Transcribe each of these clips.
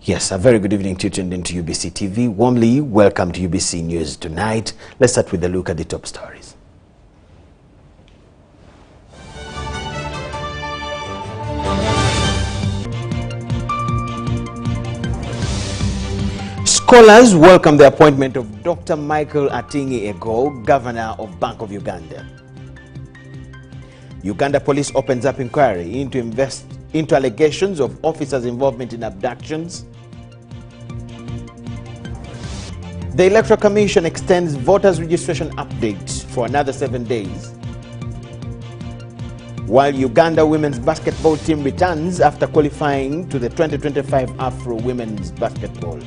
Yes, a very good evening to you tuned into UBC TV. Warmly welcome to UBC News Tonight. Let's start with a look at the top stories. Scholars welcome the appointment of Dr. Micheal Ego, Governor of Bank of Uganda. Uganda Police opens up inquiry into allegations of officers' involvement in abductions. The Electoral Commission extends voters' registration updates for another 7 days. While Uganda women's basketball team returns after qualifying to the 2025 Afro Women's Basketball.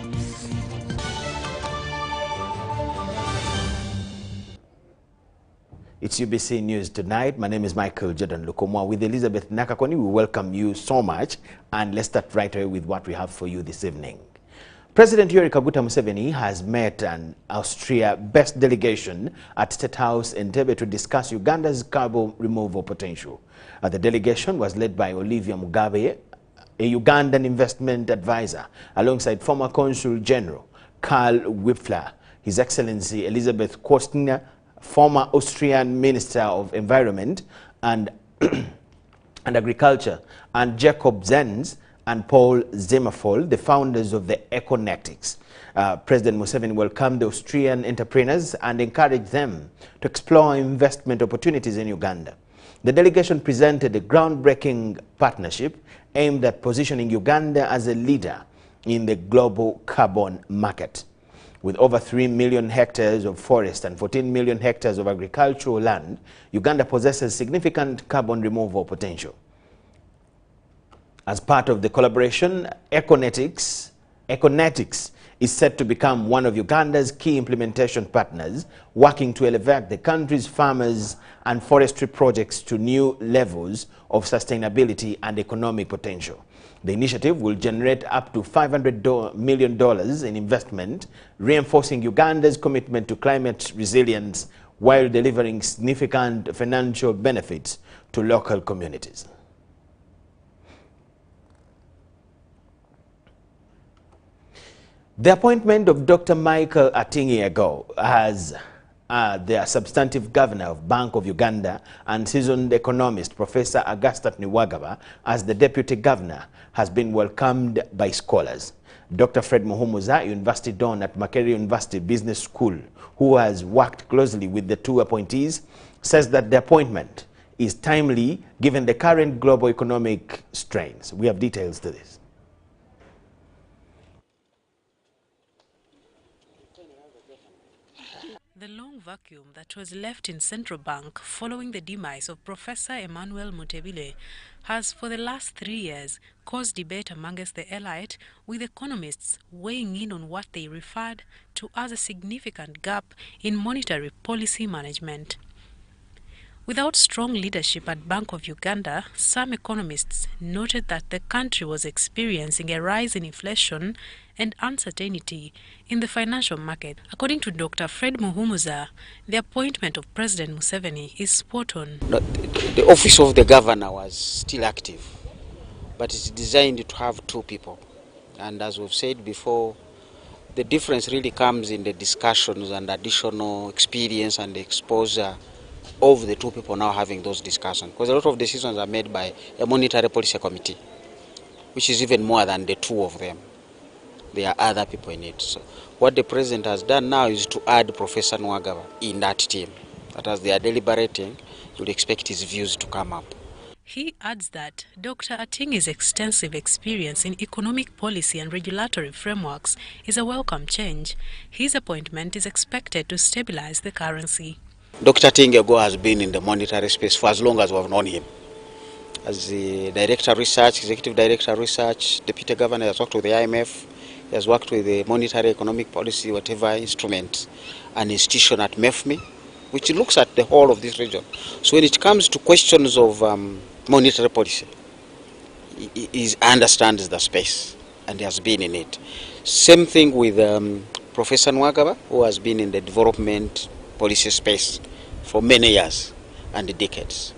It's UBC News Tonight. My name is Micheal Lukomwa with Elizabeth Nakakoni. We welcome you so much, and let's start right away with what we have for you this evening. President Yoweri Kaguta Museveni has met an Austria-based delegation at State House in Entebbe to discuss Uganda's carbon removal potential. The delegation was led by Olivia Mugabe, a Ugandan investment advisor, alongside former Consul General Karl Wipfler, His Excellency Elizabeth Kostner, former Austrian Minister of Environment and Agriculture, and Jacob Zenz and Paul Zimmervoll, the founders of the Econetics. President Museveni welcomed the Austrian entrepreneurs and encouraged them to explore investment opportunities in Uganda. The delegation presented a groundbreaking partnership aimed at positioning Uganda as a leader in the global carbon market. With over 3 million hectares of forest and 14 million hectares of agricultural land, Uganda possesses significant carbon removal potential. As part of the collaboration, Econetics is set to become one of Uganda's key implementation partners, working to elevate the country's farmers and forestry projects to new levels of sustainability and economic potential. The initiative will generate up to $500 million in investment, reinforcing Uganda's commitment to climate resilience while delivering significant financial benefits to local communities. The appointment of Dr. Micheal Ego as the substantive governor of Bank of Uganda and seasoned economist Professor Augustus Niwagaba as the deputy governor has been welcomed by scholars. Dr. Fred Muhumuza, University Don at Makerere University Business School, who has worked closely with the two appointees, says that the appointment is timely given the current global economic strains. We have details to this. The long vacuum that was left in Central Bank following the demise of Professor Emmanuel Mutebile has for the last 3 years caused debate amongst the elite, with economists weighing in on what they referred to as a significant gap in monetary policy management. Without strong leadership at Bank of Uganda, some economists noted that the country was experiencing a rise in inflation and uncertainty in the financial market. According to Dr. Fred Muhumuza, the appointment of President Museveni is spot on. The office of the governor was still active, but it's designed to have two people. And as we've said before, the difference really comes in the discussions and additional experience and exposure of the two people now having those discussions. Because a lot of decisions are made by a monetary policy committee, which is even more than the two of them. There are other people in it. So what the president has done now is to add Professor Nwagaba in that team. That as they are deliberating, you'll expect his views to come up. He adds that Dr. Atingi's extensive experience in economic policy and regulatory frameworks is a welcome change. His appointment is expected to stabilize the currency. Dr. Ego has been in the monetary space for as long as we've known him. As the Director of Research, Executive Director of Research, Deputy Governor, he has worked with the IMF, he has worked with the monetary economic policy, whatever instrument, an institution at MEFMI, which looks at the whole of this region. So when it comes to questions of monetary policy, he understands the space and he has been in it. Same thing with Professor Nwagaba, who has been in the development policy space for many years and decades.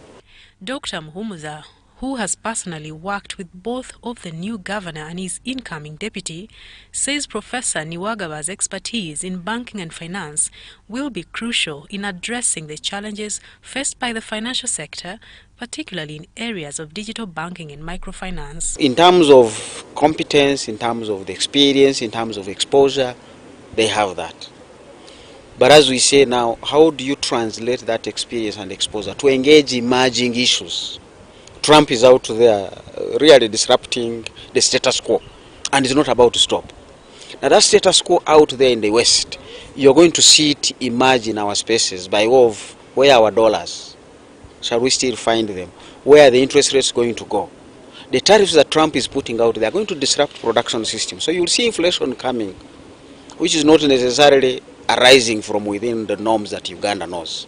Dr. Muhumuza, who has personally worked with both of the new governor and his incoming deputy, says Professor Niwagaba's expertise in banking and finance will be crucial in addressing the challenges faced by the financial sector, particularly in areas of digital banking and microfinance. In terms of competence, in terms of the experience, in terms of exposure, they have that. But as we say now, how do you translate that experience and exposure to engage emerging issues? Trump is out there really disrupting the status quo, and it's not about to stop. Now that status quo out there in the West, you're going to see it emerge in our spaces by way of where our dollars, shall we still find them? Where are the interest rates going to go? The tariffs that Trump is putting out, they are going to disrupt production systems. So you'll see inflation coming, which is not necessarily arising from within the norms that Uganda knows.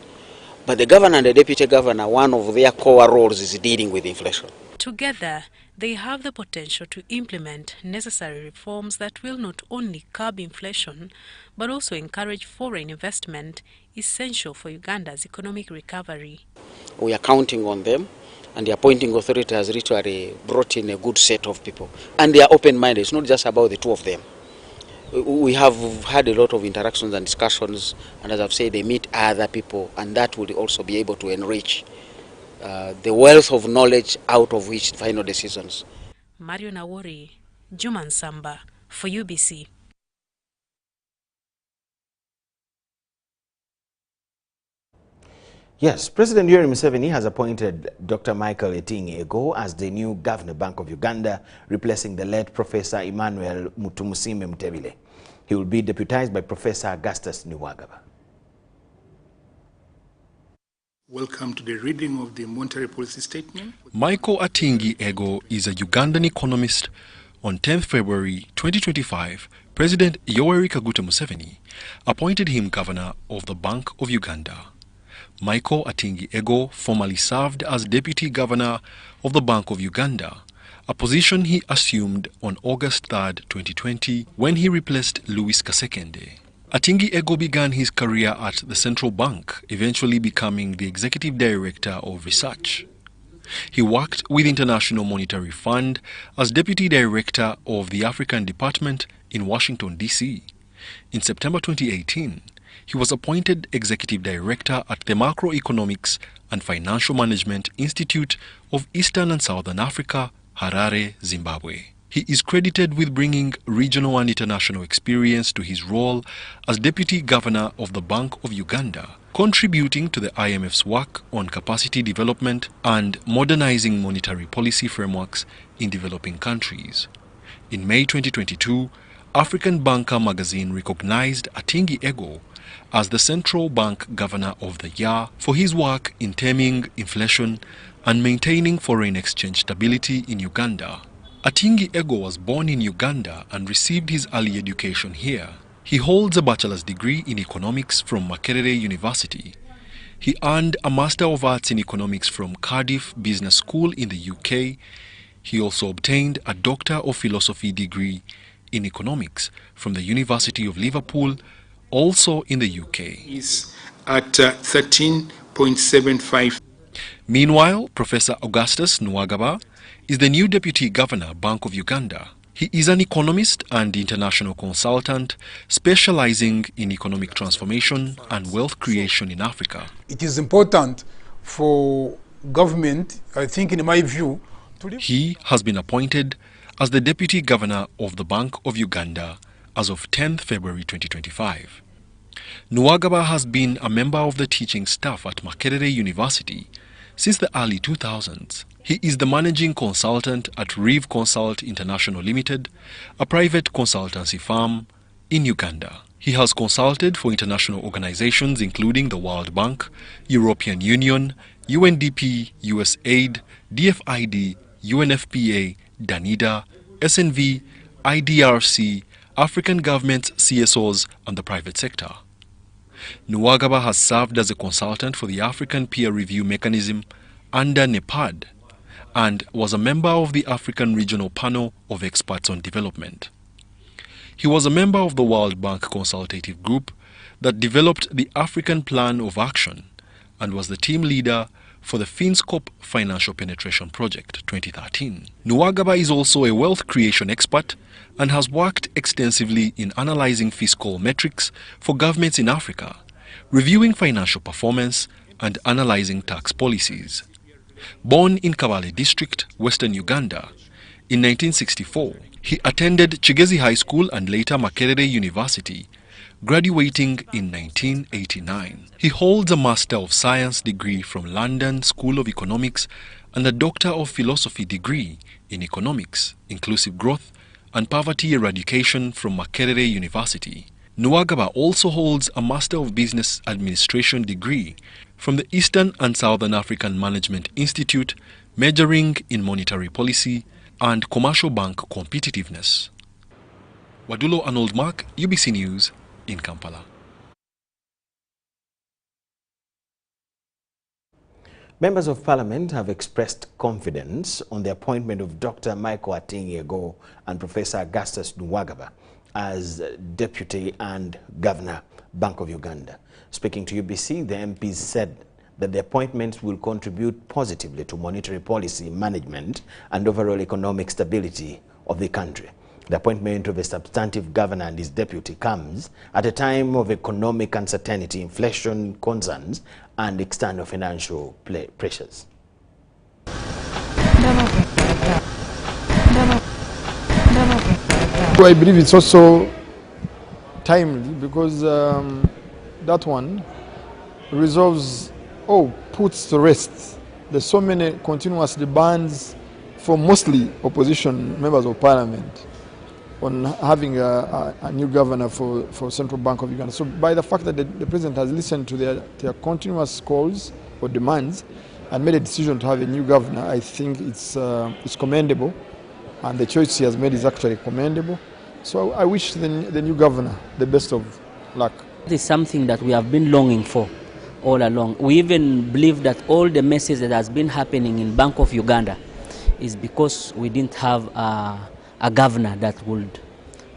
But the governor and the deputy governor, one of their core roles is dealing with inflation. Together, they have the potential to implement necessary reforms that will not only curb inflation, but also encourage foreign investment, essential for Uganda's economic recovery. We are counting on them, and the appointing authority has literally brought in a good set of people. And they are open-minded. It's not just about the two of them. We have had a lot of interactions and discussions, and as I've said, they meet other people, and that will also be able to enrich the wealth of knowledge out of which final decisions. Mario Nawori, Juman Samba, for UBC. Yes, President Yoweri Museveni has appointed Dr. Micheal Ego as the new Governor Bank of Uganda, replacing the late Professor Emmanuel Mutemusimbe. He will be deputized by Professor Augustus Niwagaba. Welcome to the reading of the monetary policy statement. Micheal Ego is a Ugandan economist. On 10th February 2025, President Yoweri Museveni appointed him Governor of the Bank of Uganda. Micheal Ego formerly served as Deputy Governor of the Bank of Uganda, a position he assumed on August 3, 2020, when he replaced Louis Kasekende. Ego began his career at the Central Bank, eventually becoming the Executive Director of Research. He worked with International Monetary Fund as Deputy Director of the African Department in Washington, D.C. In September 2018, he was appointed Executive Director at the Macroeconomics and Financial Management Institute of Eastern and Southern Africa, Harare, Zimbabwe. He is credited with bringing regional and international experience to his role as Deputy Governor of the Bank of Uganda, contributing to the IMF's work on capacity development and modernizing monetary policy frameworks in developing countries. In May 2022, African Banker magazine recognized Ego as the Central Bank Governor of the Year for his work in taming inflation and maintaining foreign exchange stability in Uganda. Ego was born in Uganda and received his early education here. He holds a bachelor's degree in economics from Makerere University. He earned a Master of Arts in Economics from Cardiff Business School in the UK. He also obtained a Doctor of Philosophy degree in economics from the University of Liverpool, also in the UK. Is at 13.75. Meanwhile, Professor Augustus Niwagaba is the new Deputy Governor, Bank of Uganda. He is an economist and international consultant specializing in economic transformation and wealth creation in Africa. It is important for government, I think in my view, He has been appointed as the Deputy Governor of the Bank of Uganda as of 10th February 2025. Niwagaba has been a member of the teaching staff at Makerere University since the early 2000s. He is the managing consultant at Reeve Consult International Limited, a private consultancy firm in Uganda. He has consulted for international organizations including the World Bank, European Union, UNDP, USAID, DFID, UNFPA, DANIDA, SNV, IDRC, African governments, CSOs, and the private sector. Niwagaba has served as a consultant for the African Peer Review Mechanism under NEPAD and was a member of the African Regional Panel of Experts on Development. He was a member of the World Bank Consultative Group that developed the African Plan of Action and was the team leader for the FinScope Financial Penetration Project 2013. Nwagaba is also a wealth creation expert and has worked extensively in analyzing fiscal metrics for governments in Africa, reviewing financial performance and analyzing tax policies. Born in Kabale District, Western Uganda, in 1964, he attended Chigezi High School and later Makerere University, graduating in 1989. He holds a Master of Science degree from London School of Economics and a Doctor of Philosophy degree in Economics, Inclusive Growth and Poverty Eradication from Makerere University. Nwagaba also holds a Master of Business Administration degree from the Eastern and Southern African Management Institute, majoring in monetary policy and commercial bank competitiveness. Wadulo Arnold Mark, UBC News, in Kampala. Members of Parliament have expressed confidence on the appointment of Dr. Micheal Ego and Professor Augustus Nwagaba as Deputy and Governor, Bank of Uganda. Speaking to UBC, the MPs said that the appointments will contribute positively to monetary policy management and overall economic stability of the country. The appointment of a substantive governor and his deputy comes at a time of economic uncertainty, inflation concerns, and external financial pressures. I believe it's also timely because that one resolves or puts to rest there's so many continuous demands from mostly opposition members of parliament on having a new governor for Central Bank of Uganda. So by the fact that the president has listened to their continuous calls or demands and made a decision to have a new governor, I think it's commendable, and the choice he has made is actually commendable. So I wish the new governor the best of luck. It is something that we have been longing for all along. We even believe that all the messes that has been happening in Bank of Uganda is because we didn't have a governor that would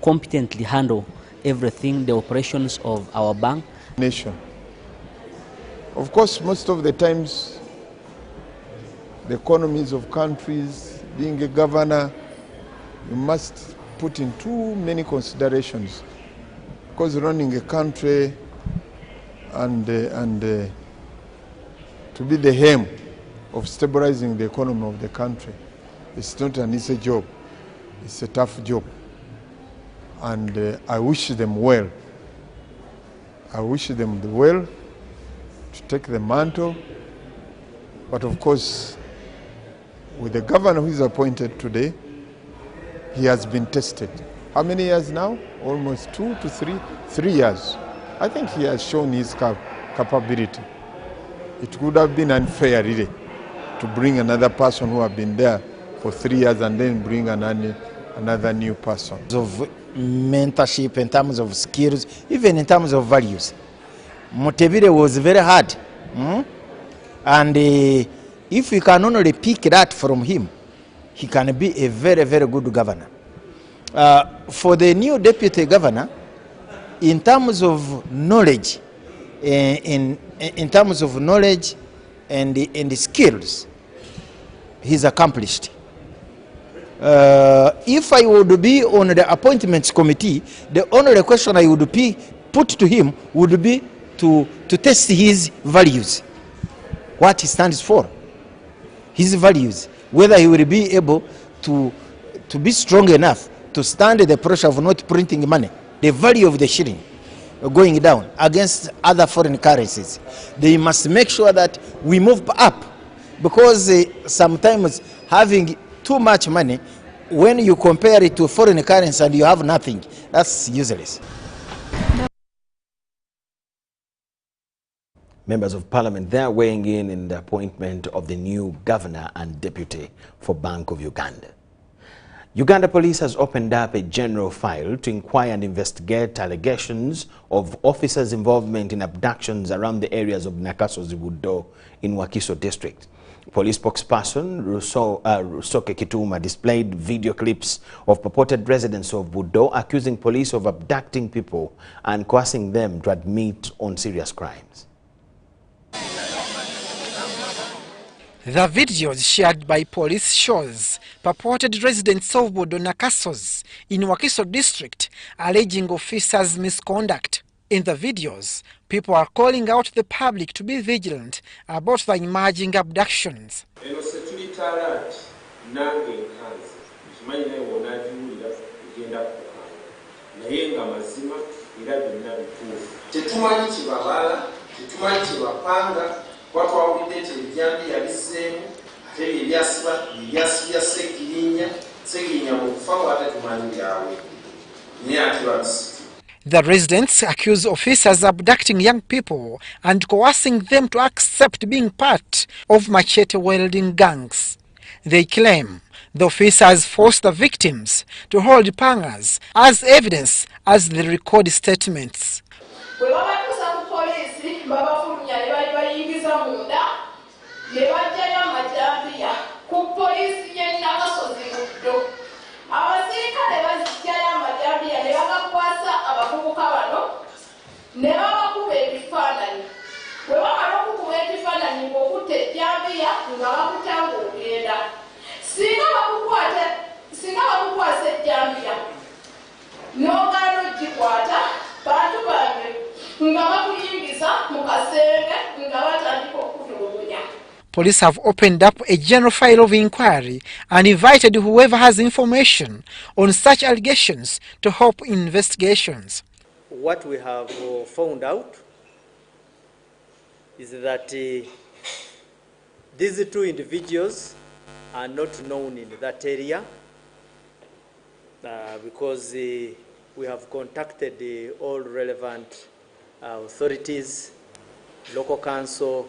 competently handle everything, the operations of our bank. Nation. Of course, most of the times, the economies of countries, being a governor, you must put in too many considerations, because running a country and to be the aim of stabilizing the economy of the country, it's not an easy job. It's a tough job, and I wish them well. I wish them the well to take the mantle, but of course, with the governor who is appointed today, he has been tested. How many years now? Almost 2 to 3 years. I think he has shown his capability. It would have been unfair, really, to bring another person who have been there for 3 years and then bring another new person. Of mentorship, in terms of skills, even in terms of values. Mutebile was very hard. And if we can only pick that from him, he can be a very, very good governor. For the new deputy governor, in terms of knowledge, in terms of knowledge and skills, he's accomplished. If I would be on the appointments committee, the only question I would put to him would be to test his values, what he stands for, his values, whether he will be able to be strong enough to stand the pressure of not printing money, the value of the shilling going down against other foreign currencies. They must make sure that we move up, because sometimes having too much money, when you compare it to foreign currency and you have nothing, that's useless. Members of Parliament there weighing in the appointment of the new governor and deputy for Bank of Uganda. Uganda Police has opened up a general file to inquire and investigate allegations of officers' involvement in abductions around the areas of Nakasozi Budo in Wakiso district. Police spokesperson Rusoke Kituma displayed video clips of purported residents of Budo accusing police of abducting people and coercing them to admit on serious crimes. The videos shared by police shows purported residents of Bodonakasos in Wakiso district alleging officers' misconduct. In the videos, people are calling out the public to be vigilant about the emerging abductions. The residents accuse officers abducting young people and coercing them to accept being part of machete-wielding gangs. They claim the officers forced the victims to hold pangas as evidence as they record statements. Police have opened up a general file of inquiry and invited whoever has information on such allegations to help in investigations. What we have found out is that these two individuals are not known in that area because we have contacted all relevant authorities, local council,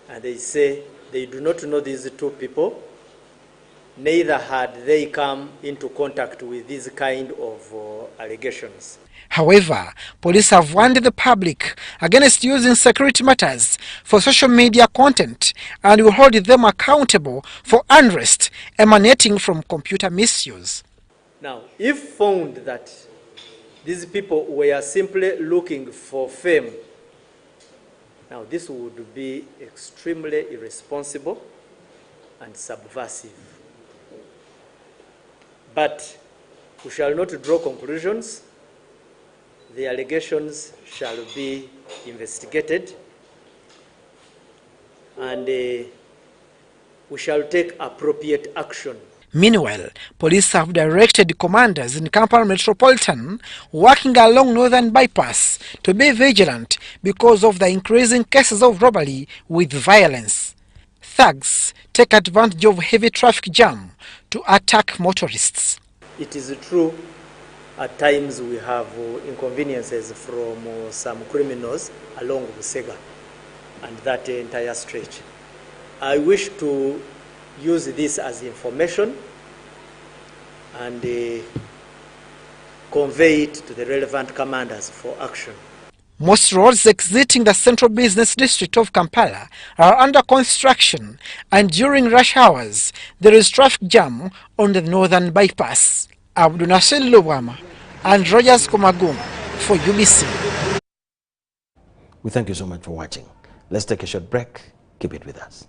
and they say they do not know these two people, neither had they come into contact with these kind of allegations. However, police have warned the public against using security matters for social media content and will hold them accountable for unrest emanating from computer misuse. Now, if found that these people were simply looking for fame, now this would be extremely irresponsible and subversive. But we shall not draw conclusions. The allegations shall be investigated, and we shall take appropriate action. Meanwhile, police have directed commanders in Kampala Metropolitan working along Northern Bypass to be vigilant because of the increasing cases of robbery with violence. Thugs take advantage of heavy traffic jam to attack motorists. It is true, at times we have inconveniences from some criminals along Busega and that entire stretch. I wish to use this as information and convey it to the relevant commanders for action. Most roads exiting the central business district of Kampala are under construction, and during rush hours there is traffic jam on the northern bypass. Abdunasir Lubwama and Rogers Komagum for UBC. We thank you so much for watching. Let's take a short break. Keep it with us.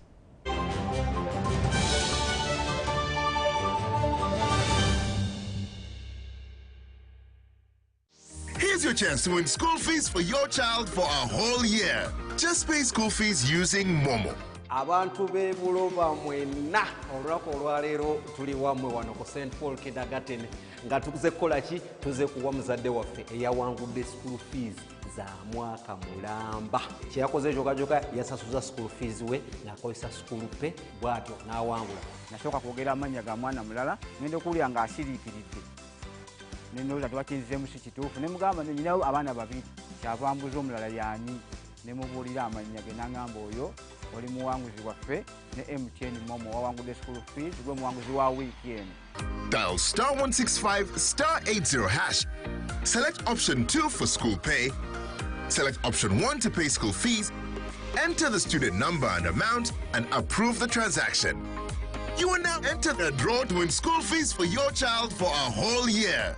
Here's your chance to win school fees for your child for a whole year. Just pay school fees using Momo. Abantu be Buloba mwena olwako olwaleero tuli wamwe wano ku St. Paul Kindergarten nga tukuze kukola ki tuze kuwa muzadde waffe eyawangudde school fees za mwaka mulamba. Kyeyakoze jokajoka yasasuza school fees we n'akozesa school pay bw'atyo n'awangula. Nasooka kwogera amannya ga mwana mulala ngenda okuwulira ng'asiriikiridde. Nendoza twakinzemu si kituufu ne mugamba nyinawo abaana babiri kyava mbuza omulala y'ani ne mubuulira amannya ge n'angamba oyo oli muwanguzi waffe ne MTN Momo wawangudde school fees gwe muwanguzi wa wiiki eno. Dial *165 *80 hash. Select option 2 for school pay. Select option 1 to pay school fees. Enter the student number and amount and approve the transaction. You are now entered a draw to win school fees for your child for a whole year.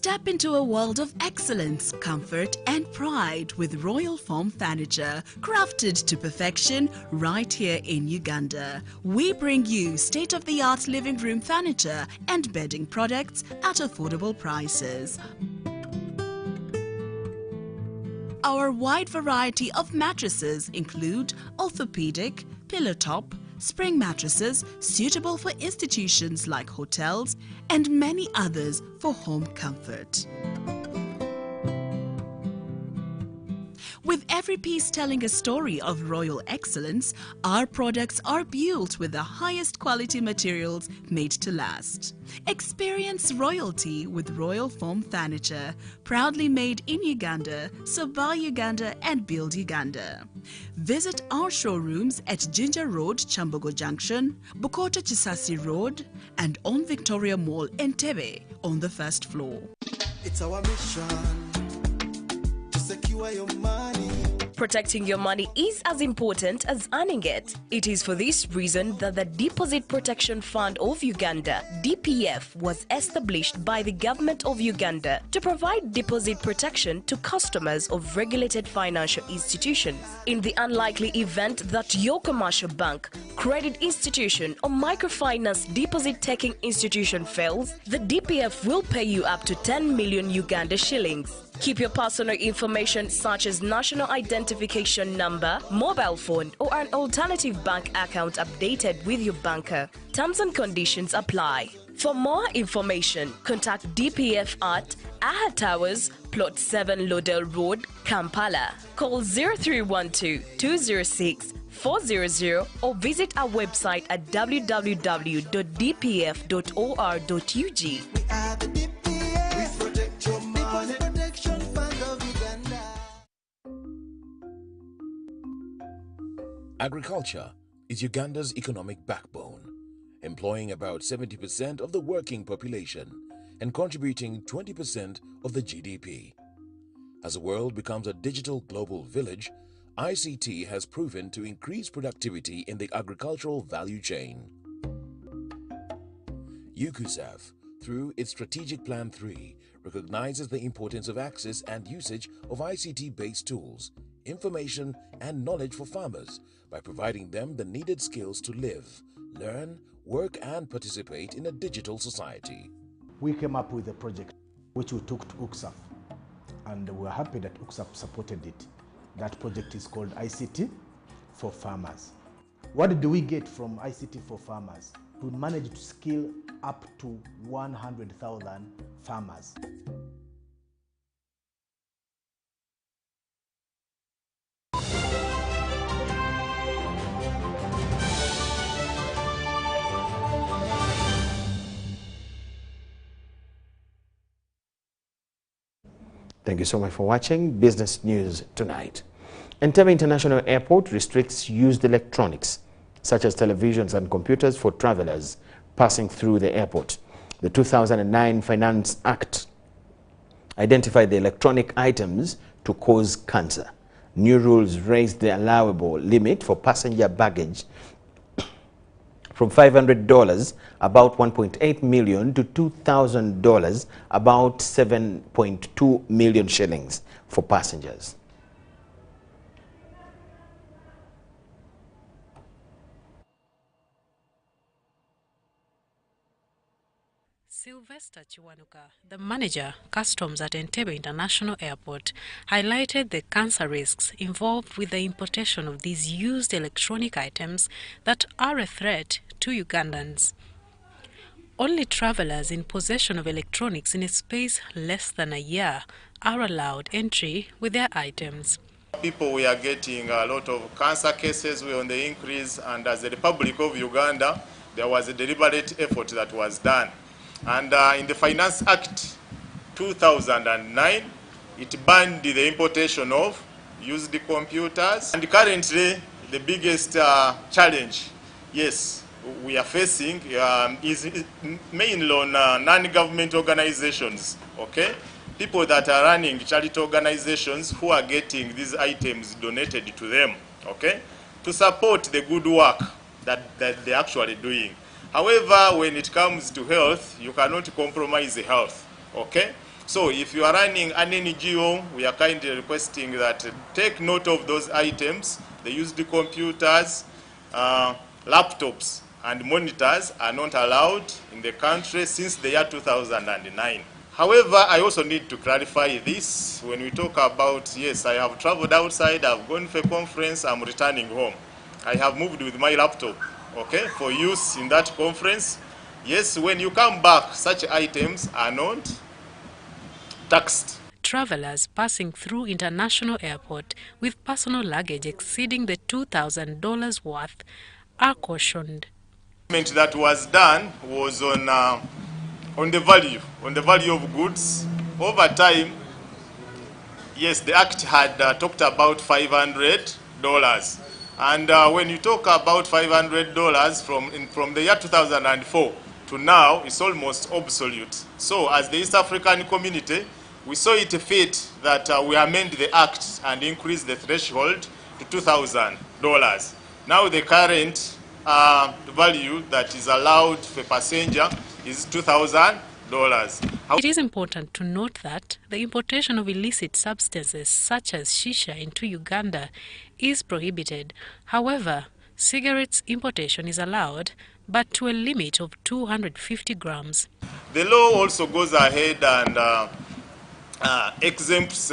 Step into a world of excellence, comfort and pride with Royal Foam Furniture, crafted to perfection right here in Uganda. We bring you state-of-the-art living room furniture and bedding products at affordable prices. Our wide variety of mattresses include orthopedic, pillow top, spring mattresses suitable for institutions like hotels, and many others for home comfort. With every piece telling a story of royal excellence, our products are built with the highest quality materials made to last. Experience royalty with Royal Foam Furniture, proudly made in Uganda, so buy Uganda and build Uganda. Visit our showrooms at Ginger Road, Chambogo Junction, Bukota Chisasi Road, and on Victoria Mall, Entebbe, on the first floor. It's our mission to secure your money. Protecting your money is as important as earning it. It is for this reason that the Deposit Protection Fund of Uganda, DPF, was established by the Government of Uganda to provide deposit protection to customers of regulated financial institutions. In the unlikely event that your commercial bank, credit institution or microfinance deposit-taking institution fails, the DPF will pay you up to 10 million Uganda shillings. Keep your personal information such as national identification number, mobile phone or an alternative bank account updated with your banker. Terms and conditions apply. For more information, contact DPF at Aha Towers, Plot 7 Lodell Road, Kampala. Call 0312-206-400 or visit our website at www.dpf.or.ug. Agriculture is Uganda's economic backbone, employing about 70% of the working population and contributing 20% of the GDP. As the world becomes a digital global village, ICT has proven to increase productivity in the agricultural value chain. UKUSAF, through its Strategic Plan 3, recognizes the importance of access and usage of ICT-based tools, information and knowledge for farmers by providing them the needed skills to live, learn, work and participate in a digital society. We came up with a project which we took to UKSAF, and we're happy that UKSAF supported it. That project is called ICT for Farmers. What did we get from ICT for Farmers? We managed to skill up to 100,000 farmers. Thank you so much for watching Business News Tonight. Entebbe International Airport restricts used electronics, such as televisions and computers, for travelers passing through the airport. The 2009 Finance Act identified the electronic items to cause cancer. New rules raised the allowable limit for passenger baggage from $500, about 1.8 million, to $2,000, about 7.2 million shillings for passengers. Sylvester Chiwanuka, the manager, customs at Entebbe International Airport, highlighted the cancer risks involved with the importation of these used electronic items that are a threat to Ugandans. Only travelers in possession of electronics in a space less than a year are allowed entry with their items. People, we are getting a lot of cancer cases. We're on the increase, and as the Republic of Uganda, there was a deliberate effort that was done. And in the Finance Act 2009, it banned the importation of used computers. And currently, the biggest challenge, yes, we are facing is mainly on non-government organizations, okay? People that are running charity organizations who are getting these items donated to them, okay? To support the good work that they're actually doing. However, when it comes to health, you cannot compromise the health, okay? So if you are running an NGO, we are kindly requesting that take note of those items. The used computers, laptops, and monitors are not allowed in the country since the year 2009. However, I also need to clarify this when we talk about, yes, I have traveled outside, I've gone for a conference, I'm returning home. I have moved with my laptop, okay, for use in that conference. Yes, when you come back, such items are not taxed. Travelers passing through international airport with personal luggage exceeding the $2,000 worth are cautioned. That was done was on the value of goods. Over time, yes, the Act had talked about $500. And when you talk about $500 from the year 2004 to now, it's almost obsolete. So as the East African community, we saw it fit that we amend the Act and increase the threshold to $2,000. Now the current value that is allowed for passenger is $2,000. It is important to note that the importation of illicit substances such as shisha into Uganda is prohibited. However, cigarettes importation is allowed, but to a limit of 250 grams. The law also goes ahead and exempts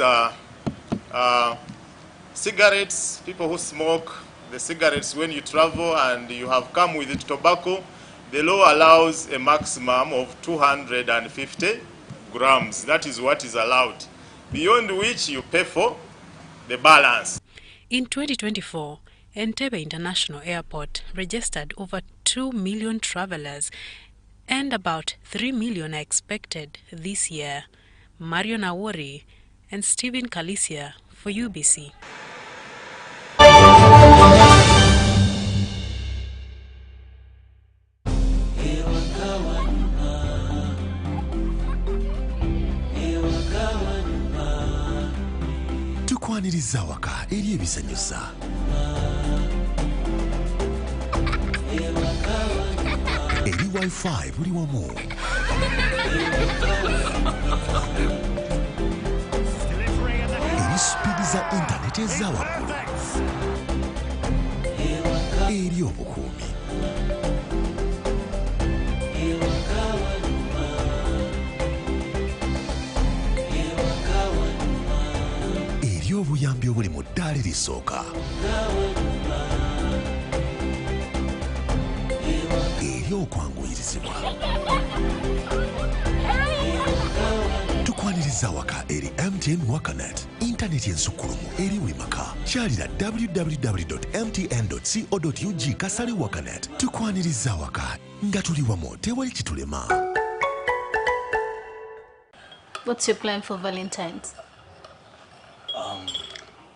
cigarettes, people who smoke the cigarettes when you travel and you have come with it tobacco. The law allows a maximum of 250 grams. That is what is allowed, beyond which you pay for the balance. In 2024, Entebbe International Airport registered over 2 million travelers and about 3 million are expected this year. Mario Nawori and Stephen Kalisia for UBC. Tukwaniriza waka eri ebisanyusa. Eri Wi-Fi buli wamu. Eri speed za internet eza waggulu. Eri obukuumi. Eri obuyambi obuli mu ddaala erisooka. Eri okwanguyirizibwa. Tukwaniriza waka eri MTN Wakanet, internet ensukulumu eri buli maka. Kyalira www.mtn.co.ug/wakanet. Tukwaniriza waka nga tuli wamu tewali kitulema. What's your plan for Valentine's?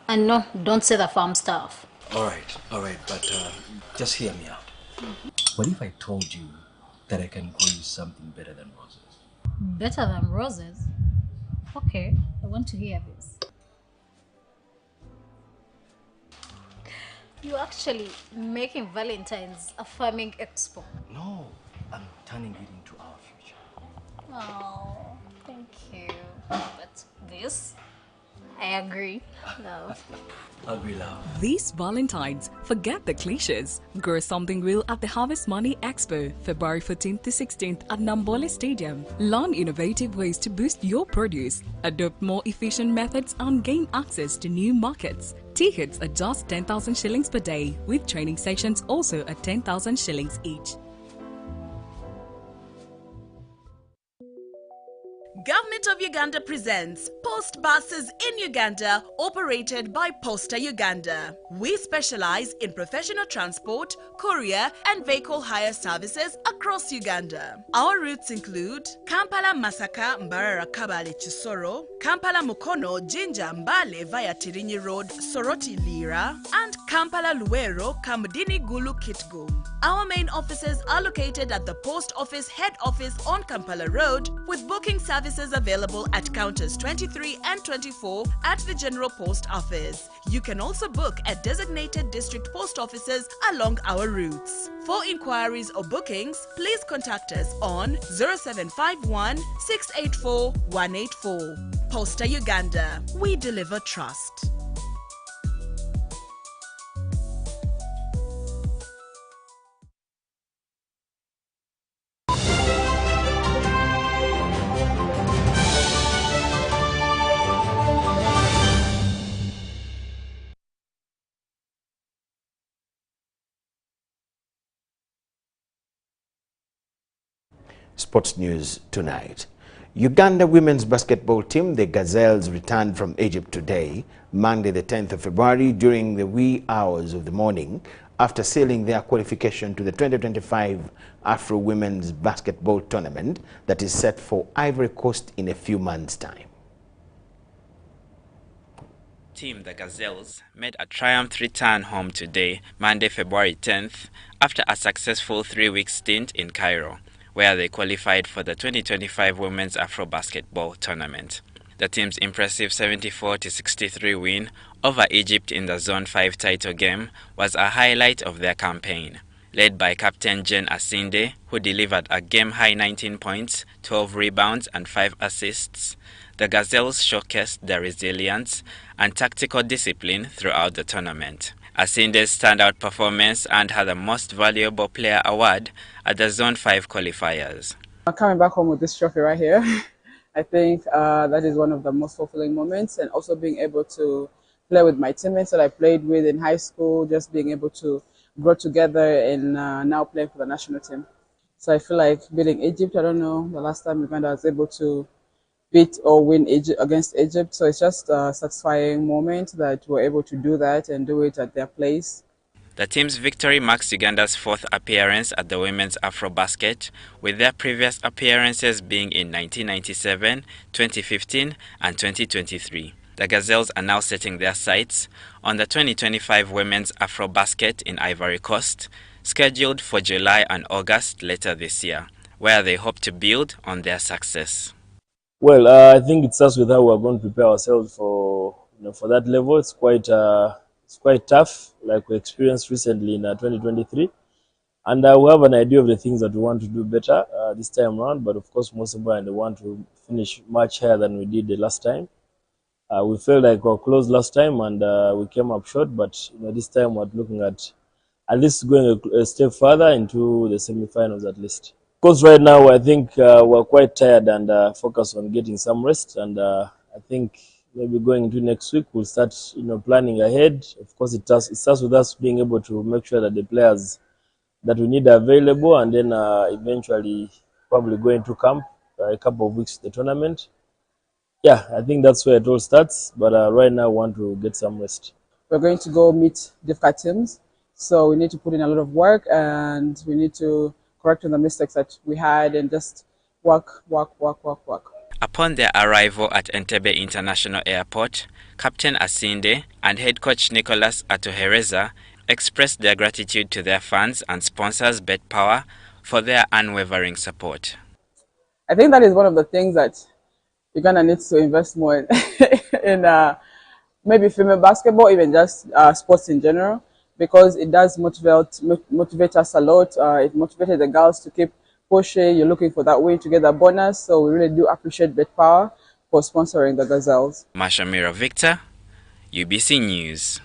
And no, don't say the farm stuff. All right, but just hear me out. What if I told you that I can grow you something better than roses? Better than roses? Okay, I want to hear this. You're actually making Valentine's a farming expo. No, I'm turning it into our future. Oh, thank you. But this, I agree, love. Agree, love. This Valentine's, forget the cliches. Grow something real at the Harvest Money Expo, February 14th to 16th at Nambole Stadium. Learn innovative ways to boost your produce, adopt more efficient methods, and gain access to new markets. Tickets are just 10,000 shillings per day, with training sessions also at 10,000 shillings each. Government of Uganda presents Post Buses in Uganda, operated by Posta Uganda. We specialize in professional transport, courier and vehicle hire services across Uganda. Our routes include Kampala Masaka Mbarara Kabale Chisoro, Kampala Mukono Jinja Mbale via Tirinyi Road Soroti Lira, and Kampala Luwero Kamudini Gulu Kitgum. Our main offices are located at the Post Office Head Office on Kampala Road, with booking services services available at counters 23 and 24 at the General Post Office. You can also book at designated district post offices along our routes. For inquiries or bookings, please contact us on 0751 684 184. Posta Uganda. We deliver trust. Sports news tonight. Uganda women's basketball team, the Gazelles, returned from Egypt today, Monday the 10th of February, during the wee hours of the morning, after sealing their qualification to the 2025 Afro Women's Basketball Tournament that is set for Ivory Coast in a few months' time. Team the Gazelles made a triumph return home today, Monday, February 10th, after a successful 3-week stint in Cairo, where they qualified for the 2025 Women's Afro Basketball Tournament. The team's impressive 74-63 win over Egypt in the Zone 5 title game was a highlight of their campaign. Led by Captain Jen Asinde, who delivered a game-high 19 points, 12 rebounds and 5 assists, the Gazelles showcased their resilience and tactical discipline throughout the tournament. Asinde's standout performance earned her the Most Valuable Player award at the Zone 5 qualifiers. Coming back home with this trophy right here, I think that is one of the most fulfilling moments, and also being able to play with my teammates that I played with in high school, just being able to grow together and now playing for the national team. So I feel like beating Egypt, I don't know the last time Uganda was able to beat or win against Egypt. So it's just a satisfying moment that we're able to do that and do it at their place. The team's victory marks Uganda's 4th appearance at the Women's Afrobasket, with their previous appearances being in 1997, 2015 and 2023. The Gazelles are now setting their sights on the 2025 Women's Afrobasket in Ivory Coast, scheduled for July and August later this year, where they hope to build on their success. Well, I think it starts with how we're going to prepare ourselves for that level. It's quite tough, like we experienced recently in 2023, and we have an idea of the things that we want to do better this time around. But of course, most importantly, we want to finish much higher than we did the last time. We felt like we were close last time and we came up short, but this time we're looking at least going a step further into the semi-finals at least. Because right now I think we're quite tired and focused on getting some rest, and I think maybe going into next week we'll start planning ahead. Of course, it starts with us being able to make sure that the players that we need are available, and then eventually probably going to camp a couple of weeks to the tournament. Yeah, I think that's where it all starts, but right now we want to get some rest. We're going to go meet difficult teams, so we need to put in a lot of work, and we need to correct on the mistakes that we had and just work. Upon their arrival at Entebbe International Airport, Captain Asinde and head coach Nicholas Atohereza expressed their gratitude to their fans and sponsors BetPower for their unwavering support. I think that is one of the things that Uganda needs to invest more in maybe female basketball, even just sports in general, because it does motivate us a lot. It motivated the girls to keep pushing. You're looking for that win to get that bonus, so we really do appreciate BetPower for sponsoring the Gazelles. Mashamira Victor, UBC News.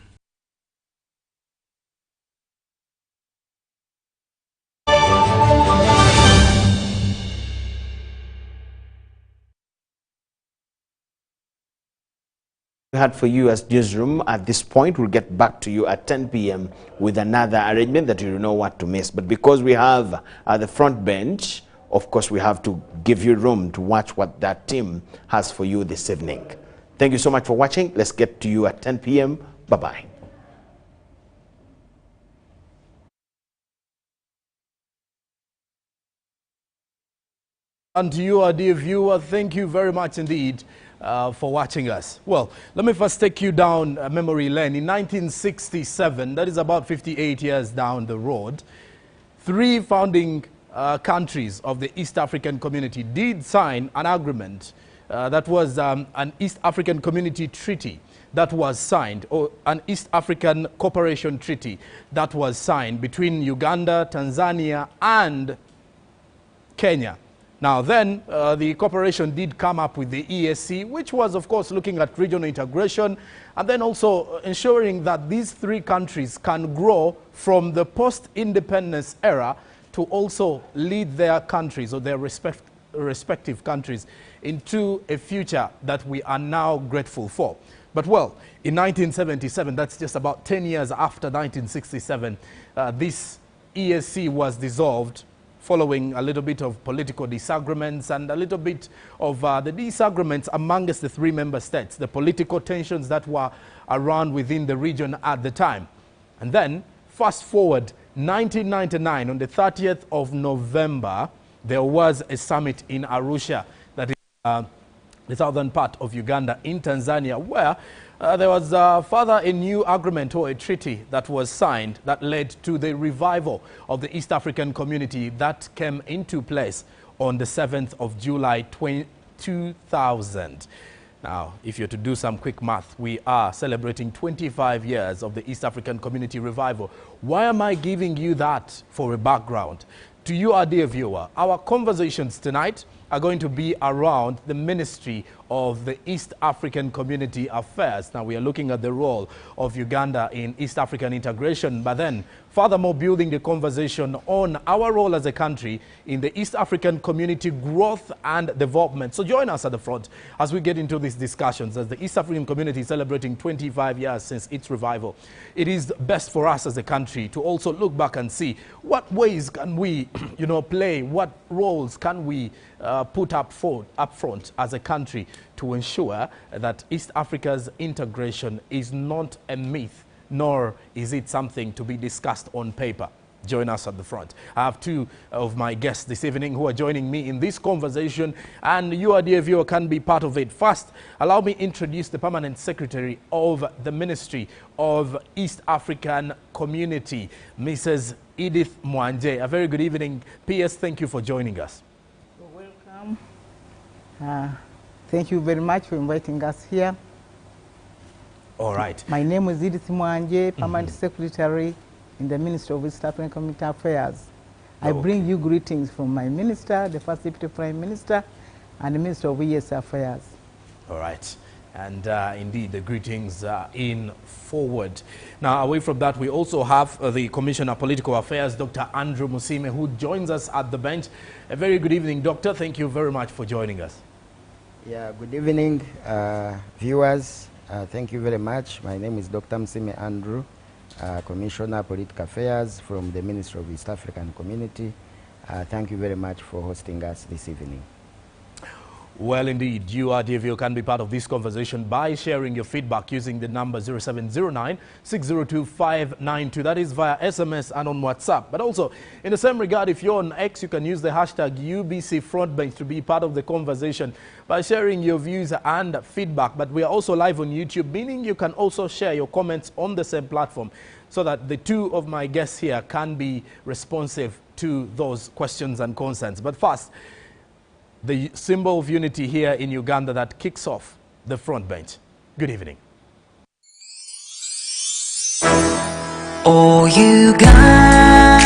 We had for you as newsroom. At this point, we'll get back to you at 10 p.m. with another arrangement that you know what to miss. But because we have the front bench, of course, we have to give you room to watch what that team has for you this evening. Thank you so much for watching. Let's get to you at 10 p.m. Bye-bye. And to you, our dear viewer, thank you very much indeed for watching us. Well, let me first take you down memory lane. In 1967, that is about 58 years down the road, 3 founding countries of the East African community did sign an agreement That was an East African Community Treaty that was signed, or an East African Cooperation Treaty that was signed between Uganda, Tanzania, and Kenya. Now then, the cooperation did come up with the EAC, which was, of course, looking at regional integration and then also ensuring that these three countries can grow from the post-independence era to also lead their countries or their respective countries into a future that we are now grateful for. But well, in 1977, that's just about 10 years after 1967, this EAC was dissolved following a little bit of political disagreements and a little bit of the disagreements amongst the three member states, the political tensions that were around within the region at the time. And then, fast forward 1999, on the 30th of November, there was a summit in Arusha, that is the southern part of Uganda, in Tanzania, where there was further a new agreement or a treaty that was signed that led to the revival of the East African Community that came into place on the 7th of July 2000. Now, if you're to do some quick math, we are celebrating 25 years of the East African Community revival. Why am I giving you that for a background? To you, our dear viewer, our conversations tonight are going to be around the Ministry of the East African Community Affairs. Now, we are looking at the role of Uganda in East African integration, but then furthermore building the conversation on our role as a country in the East African community growth and development. So join us at the front as we get into these discussions, as the East African community is celebrating 25 years since its revival. It is best for us as a country to also look back and see what ways can we, play, what roles can we put up front as a country to ensure that East Africa's integration is not a myth, nor is it something to be discussed on paper. Join us at the front. I have two of my guests this evening who are joining me in this conversation, and you, our dear viewer, can be part of it. First, allow me introduce the Permanent Secretary of the Ministry of East African Community, Mrs. Edith Mwanje. A very good evening. PS, thank you for joining us. You're welcome. Thank you very much for inviting us here. All right. My name is Edith Mwanje, Permanent Secretary in the Ministry of East African Community Affairs. I bring you greetings from my minister, the First Deputy Prime Minister, and the Minister of ES Affairs. All right. And indeed, the greetings in forward. Now, away from that, we also have the Commissioner of Political Affairs, Dr. Andrew Musime, who joins us at the bench. A very good evening, Doctor. Thank you very much for joining us. Yeah, good evening, viewers. Thank you very much. My name is Dr. Musime Andrew, Commissioner of Political Affairs from the Ministry of East African Community. Thank you very much for hosting us this evening. Well, indeed, you, our dear viewer, can be part of this conversation by sharing your feedback using the number 0709-602-592. That is via SMS and on WhatsApp. But also, in the same regard, if you're on X, you can use the hashtag UBC Frontbench to be part of the conversation by sharing your views and feedback. But we are also live on YouTube, meaning you can also share your comments on the same platform so that the two of my guests here can be responsive to those questions and concerns. But first, the symbol of unity here in Uganda that kicks off the front bench. Good evening. Oh, Uganda.